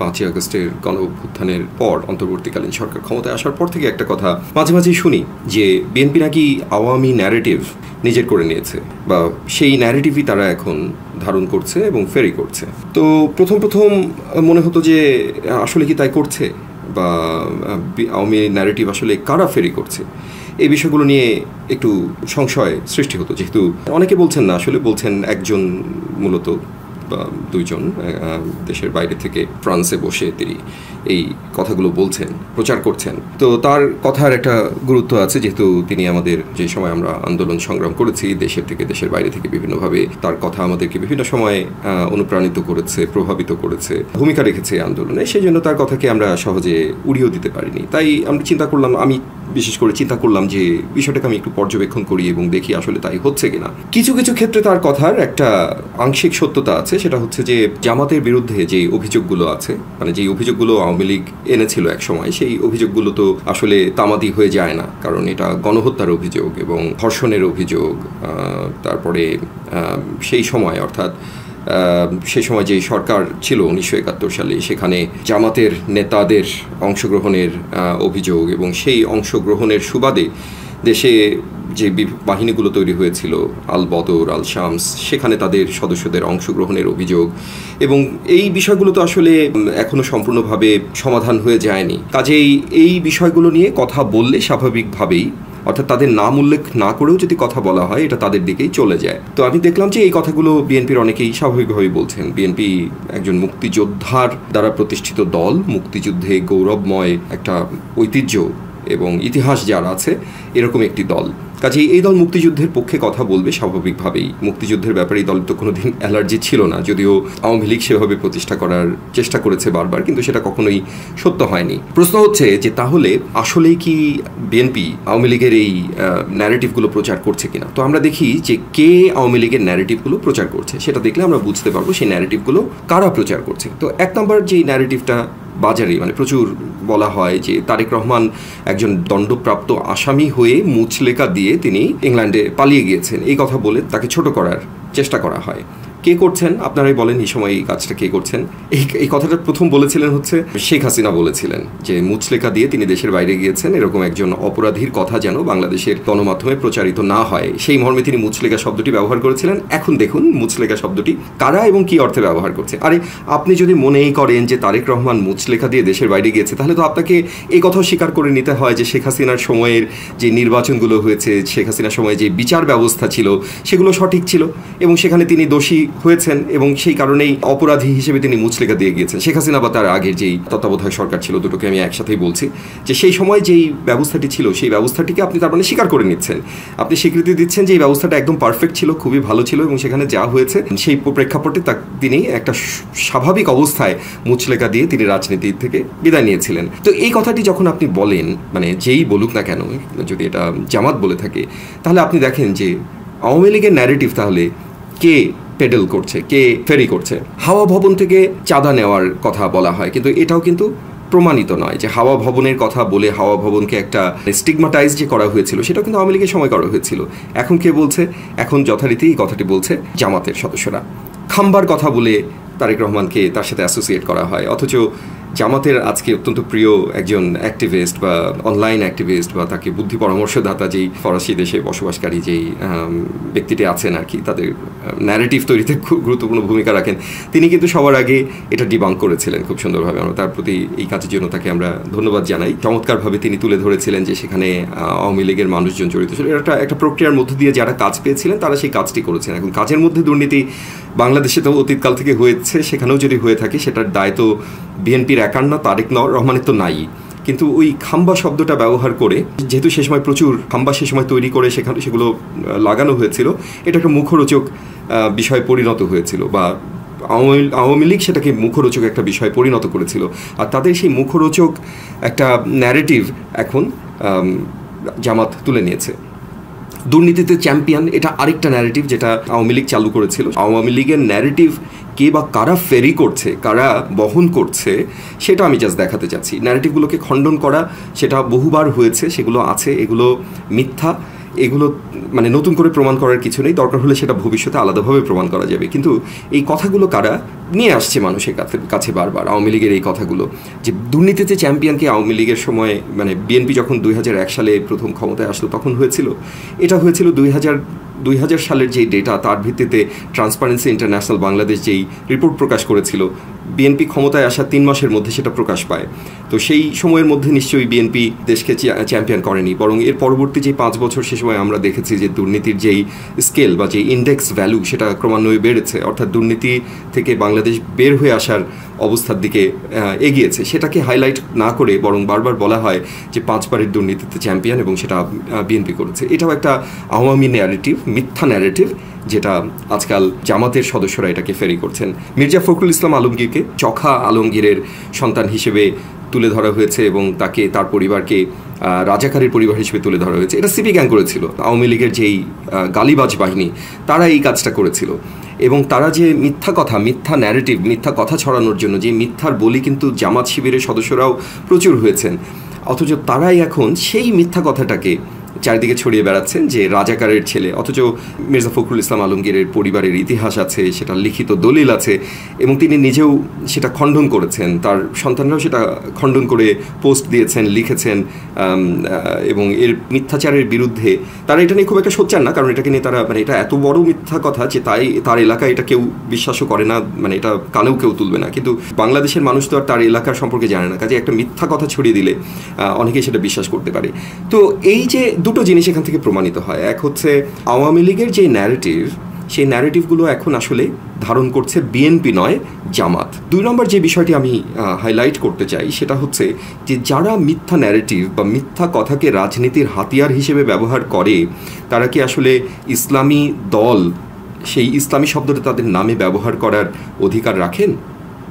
5ই আগস্টের গণঅভ্যুত্থানের পর অন্তর্বর্তীকালীন সরকার ক্ষমতায় আসার পর থেকে একটা কথা মাঝে মাঝেই শুনি যে বিএনপি নাকি আওয়ামী ন্যারেটিভ নিজের করে নিয়েছে, বা সেই ন্যারেটিভই তারা এখন ধারণ করছে এবং ফেরি করছে। তো প্রথম মনে হতো যে আসলে কি তাই করছে, বা আওয়ামী ন্যারেটিভ আসলে কারা ফেরি করছে, এই বিষয়গুলো নিয়ে একটু সংশয় সৃষ্টি হতো। যেহেতু অনেকে বলছেন না, আসলে বলছেন একজন মূলত বা দুইজন দেশের বাইরে থেকে ফ্রান্সে বসে তিনি এই কথাগুলো বলছেন, প্রচার করছেন। তো তার কথার একটা গুরুত্ব আছে, যেহেতু তিনি আমাদের যে সময় আমরা আন্দোলন সংগ্রাম করেছি দেশের থেকে দেশের বাইরে থেকে বিভিন্নভাবে তার কথা আমাদেরকে বিভিন্ন সময় অনুপ্রাণিত করেছে, প্রভাবিত করেছে, ভূমিকা রেখেছে আন্দোলনে, সেই জন্য তার কথাকে আমরা সহজে উড়িয়েও দিতে পারিনি। তাই আমরা চিন্তা করলাম, আমি বিশেষ করে চিন্তা করলাম যে বিষয়টাকে আমি একটু পর্যবেক্ষণ করি এবং দেখি আসলে তাই হচ্ছে কিনা। কিছু কিছু ক্ষেত্রে তার কথার একটা আংশিক সত্যতা আছে, সেটা হচ্ছে যে জামাতের বিরুদ্ধে যে অভিযোগগুলো আছে, মানে যে অভিযোগগুলো আওয়ামী লীগ এনেছিল এক সময়, সেই অভিযোগগুলো তো আসলে তামাদি হয়ে যায় না, কারণ এটা গণহত্যার অভিযোগ এবং ধর্ষণের অভিযোগ। তারপরে সেই সময়, অর্থাৎ সেই সময় যে সরকার ছিল 1971 সালে, সেখানে জামাতের নেতাদের অংশগ্রহণের অভিযোগ, এবং সেই অংশগ্রহণের সুবাদে দেশে যে বাহিনীগুলো তৈরি হয়েছিল, আল বদর, আল শামস, সেখানে তাদের সদস্যদের অংশগ্রহণের অভিযোগ, এবং এই বিষয়গুলো তো আসলে এখনো সম্পূর্ণভাবে সমাধান হয়ে যায়নি। কাজেই এই বিষয়গুলো নিয়ে কথা বললে স্বাভাবিকভাবেই, অর্থাৎ তাদের নাম উল্লেখ না করেও যদি কথা বলা হয়, এটা তাদের দিকেই চলে যায়। তো আমি দেখলাম যে এই কথাগুলো বিএনপির অনেকেই স্বাভাবিকভাবেই বলছেন। বিএনপি একজন মুক্তিযোদ্ধার দ্বারা প্রতিষ্ঠিত দল, মুক্তিযুদ্ধে গৌরবময় একটা ঐতিহ্য এবং ইতিহাস যার আছে, এরকম একটি দল। কাজেই এই দল মুক্তিযুদ্ধের পক্ষে কথা বলবে স্বাভাবিকভাবেই। মুক্তিযুদ্ধের ব্যাপারে এই দল তো কোনোদিন অ্যালার্জি ছিল না, যদিও আওয়ামী লীগ সেভাবে প্রতিষ্ঠা করার চেষ্টা করেছে বারবার, কিন্তু সেটা কখনোই সত্য হয়নি। প্রশ্ন হচ্ছে যে তাহলে আসলেই কি বিএনপি আওয়ামী লীগের এই ন্যারেটিভগুলো প্রচার করছে কিনা। তো আমরা দেখি যে কে আওয়ামী লীগের ন্যারেটিভগুলো প্রচার করছে, সেটা দেখলে আমরা বুঝতে পারবো সেই ন্যারেটিভগুলো কারা প্রচার করছে। তো এক নম্বর যে ন্যারেটিভটা বাজারে মানে প্রচুর বলা হয় যে তারেক রহমান একজন দণ্ডপ্রাপ্ত আসামি হয়ে মুচলেকা দিয়ে তিনি ইংল্যান্ডে পালিয়ে গিয়েছেন, এই কথা বলে তাকে ছোট করার চেষ্টা করা হয়। কে করছেন আপনারাই বলেন, এই সময় এই কাজটা কে করছেন? এই কথাটা প্রথম বলেছিলেন হচ্ছে শেখ হাসিনা বলেছিলেন যে মুচলেকা দিয়ে তিনি দেশের বাইরে গিয়েছেন, এরকম একজন অপরাধীর কথা যেন বাংলাদেশের গণমাধ্যমে প্রচারিত না হয়, সেই মর্মে তিনি মুচলেকা শব্দটি ব্যবহার করেছিলেন। এখন দেখুন মুচলেকা শব্দটি কারা এবং কি অর্থে ব্যবহার করছে। আরে আপনি যদি মনেই করেন যে তারেক রহমান মুচলেকা দিয়ে দেশের বাইরে গিয়েছে, তাহলে তো আপনাকে এই কথাও স্বীকার করে নিতে হয় যে শেখ হাসিনার সময়ের যে নির্বাচনগুলো হয়েছে, শেখ হাসিনার সময়ে যে বিচার ব্যবস্থা ছিল, সেগুলো সঠিক ছিল এবং সেখানে তিনি দোষী হয়েছেন, এবং সেই কারণেই অপরাধী হিসেবে তিনি মুচলেকা দিয়ে গিয়েছেন। শেখ হাসিনা বা তার আগের যেই তত্ত্বাবধায়ক সরকার ছিল, দুটোকে আমি একসাথেই বলছি, যে সেই সময় যেই ব্যবস্থাটি ছিল, সেই ব্যবস্থাটিকে আপনি তার মানে স্বীকার করে নিচ্ছেন, আপনি স্বীকৃতি দিচ্ছেন যে এই ব্যবস্থাটা একদম পারফেক্ট ছিল, খুবই ভালো ছিল, এবং সেখানে যা হয়েছে সেই প্রেক্ষাপটে তিনি একটা স্বাভাবিক অবস্থায় মুচলেকা দিয়ে তিনি রাজনীতি থেকে বিদায় নিয়েছিলেন। তো এই কথাটি যখন আপনি বলেন, মানে যেই বলুক না কেন, যদি এটা জামাত বলে থাকে, তাহলে আপনি দেখেন যে আওয়ামী লীগের ন্যারেটিভ তাহলে কে পেডেল করছে, কে ফেরি করছে। হাওয়া ভবন থেকে চাঁদা নেওয়ার কথা বলা হয়, কিন্তু এটাও কিন্তু প্রমাণিত নয় যে হাওয়া ভবনের কথা বলে হাওয়া ভবনকে একটা স্টিগমাটাইজ যে করা হয়েছিল, সেটাও কিন্তু আওয়ামী লীগের সময় করা হয়েছিল। এখন কে বলছে? এখন যথারীতি এই কথাটি বলছে জামাতের সদস্যরা। খাম্বার কথা বলে তারেক রহমানকে তার সাথে অ্যাসোসিয়েট করা হয়, অথচ জামাতের আজকে অত্যন্ত প্রিয় একজন অ্যাক্টিভিস্ট বা অনলাইন অ্যাক্টিভিস্ট বা তাকে বুদ্ধি পরামর্শদাতা যেই ফরাসি দেশে বসবাসকারী যেই ব্যক্তিটি আছেন আর কি, তাদের ন্যারেটিভ তৈরিতে খুব গুরুত্বপূর্ণ ভূমিকা রাখেন, তিনি কিন্তু সবার আগে এটা ডিবাঙ্ক করেছিলেন খুব সুন্দরভাবে। আমরা তার প্রতি এই কাজের জন্য তাকে আমরা ধন্যবাদ জানাই। চমৎকারভাবে তিনি তুলে ধরেছিলেন যে সেখানে আওয়ামী লীগের মানুষজন জড়িত ছিল। এটা একটা প্রক্রিয়ার মধ্য দিয়ে যারা কাজ পেয়েছিলেন তারা সেই কাজটি করেছেন। এখন কাজের মধ্যে দুর্নীতি বাংলাদেশে তো অতীতকাল থেকে হয়েছে, সেখানেও যদি হয়ে থাকে সেটার দায় তো বিএনপির একার না, তারেক রহমানের তো নাই। কিন্তু ওই খাম্বা শব্দটা ব্যবহার করে, যেহেতু সে সময় প্রচুর খাম্বা সে সময় তৈরি করে সেগুলো লাগানো হয়েছিল, এটা একটা মুখরোচক বিষয়ে পরিণত হয়েছিল, বা আওয়ামী লীগ সেটাকে মুখরোচক একটা বিষয়ে পরিণত করেছিল। আর তাদের সেই মুখরোচক একটা ন্যারেটিভ এখন জামাত তুলে নিয়েছে। দুর্নীতিতে চ্যাম্পিয়ন, এটা আরেকটা ন্যারেটিভ যেটা আওয়ামী লীগ চালু করেছিল। আওয়ামী লীগের ন্যারেটিভ কে বা কারা ফেরি করছে, কারা বহন করছে, সেটা আমি জাস্ট দেখাতে চাচ্ছি। ন্যারেটিভগুলোকে খণ্ডন করা সেটা বহুবার হয়েছে, সেগুলো আছে, এগুলো মিথ্যা, এগুলো মানে নতুন করে প্রমাণ করার কিছু নেই, দরকার হলে সেটা ভবিষ্যতে আলাদাভাবে প্রমাণ করা যাবে। কিন্তু এই কথাগুলো কারা নিয়ে আসছে মানুষের কাছে বারবার, আওয়ামী লীগের এই কথাগুলো যে দুর্নীতিতে চ্যাম্পিয়নকে আওয়ামী লীগের সময় মানে বিএনপি যখন 2001 সালে প্রথম ক্ষমতায় আসলো তখন হয়েছিল, এটা হয়েছিল 2000 সালের যেই ডেটা তার ভিত্তিতে ট্রান্সপারেন্সি ইন্টারন্যাশনাল বাংলাদেশ যেই রিপোর্ট প্রকাশ করেছিল, বিএনপি ক্ষমতায় আসা 3 মাসের মধ্যে সেটা প্রকাশ পায়। তো সেই সময়ের মধ্যে নিশ্চয়ই বিএনপি দেশকে চ্যাম্পিয়ন করেনি, বরং এর পরবর্তী যে 5 বছর সে সময় আমরা দেখেছি যে দুর্নীতির যেই স্কেল বা যেই ইন্ডেক্স ভ্যালু সেটা ক্রমান্বয়ে বেড়েছে, অর্থাৎ দুর্নীতি থেকে বাংলাদেশ বের হয়ে আসার অবস্থার দিকে এগিয়েছে। সেটাকে হাইলাইট না করে বরং বারবার বলা হয় যে 5 বারের দুর্নীতিতে চ্যাম্পিয়ন এবং সেটা বিএনপি করেছে। এটাও একটা আওয়ামী ন্যারেটিভ, মিথ্যা ন্যারেটিভ, যেটা আজকাল জামাতের সদস্যরা এটাকে ফেরি করছেন। মির্জা ফখরুল ইসলাম আলমগীরকে চখা আলমগীরের সন্তান হিসেবে তুলে ধরা হয়েছে এবং তাকে তার পরিবারকে রাজাকারের পরিবার হিসেবে তুলে ধরা হয়েছে। এটা সিপি গ্যাং করেছিল, আওয়ামী লীগের যেই গালিবাজ বাহিনী তারা এই কাজটা করেছিল। এবং তারা যে মিথ্যা কথা, মিথ্যা ন্যারেটিভ, মিথ্যা কথা ছড়ানোর জন্য যে মিথ্যার বলি কিন্তু জামাত শিবিরের সদস্যরাও প্রচুর হয়েছেন, অথচ তারাই এখন সেই মিথ্যা কথাটাকে চারিদিকে ছড়িয়ে বেড়াচ্ছেন যে রাজাকারের ছেলে। অথচ মির্জা ফখরুল ইসলাম আলমগীরের পরিবারের ইতিহাস আছে, সেটা লিখিত দলিল আছে এবং তিনি নিজেও সেটা খণ্ডন করেছেন, তার সন্তানরাও সেটা খণ্ডন করে পোস্ট দিয়েছেন, লিখেছেন। এবং এর মিথ্যাচারের বিরুদ্ধে তারা এটা নিয়ে খুব একটা সোচ্চার না, কারণ এটাকে নিয়ে তারা মানে এটা এত বড় মিথ্যা কথা যে তার এলাকায় এটা কেউ বিশ্বাসও করে না, মানে এটা কানেও কেউ তুলবে না। কিন্তু বাংলাদেশের মানুষ তো আর তার এলাকার সম্পর্কে জানে না, কাজে একটা মিথ্যা কথা ছড়িয়ে দিলে অনেকেই সেটা বিশ্বাস করতে পারে। তো এই যে দুটো জিনিস এখান থেকে প্রমাণিত হয়, এক হচ্ছে আওয়ামী লীগের যে ন্যারেটিভ, সেই ন্যারেটিভগুলো এখন আসলে ধারণ করছে বিএনপি নয় জামাত। 2 নম্বর যে বিষয়টি আমি হাইলাইট করতে চাই সেটা হচ্ছে যে যারা মিথ্যা ন্যারেটিভ বা মিথ্যা কথাকে রাজনীতির হাতিয়ার হিসেবে ব্যবহার করে, তারা কি আসলে ইসলামী দল, সেই ইসলামী শব্দটা তাদের নামে ব্যবহার করার অধিকার রাখেন?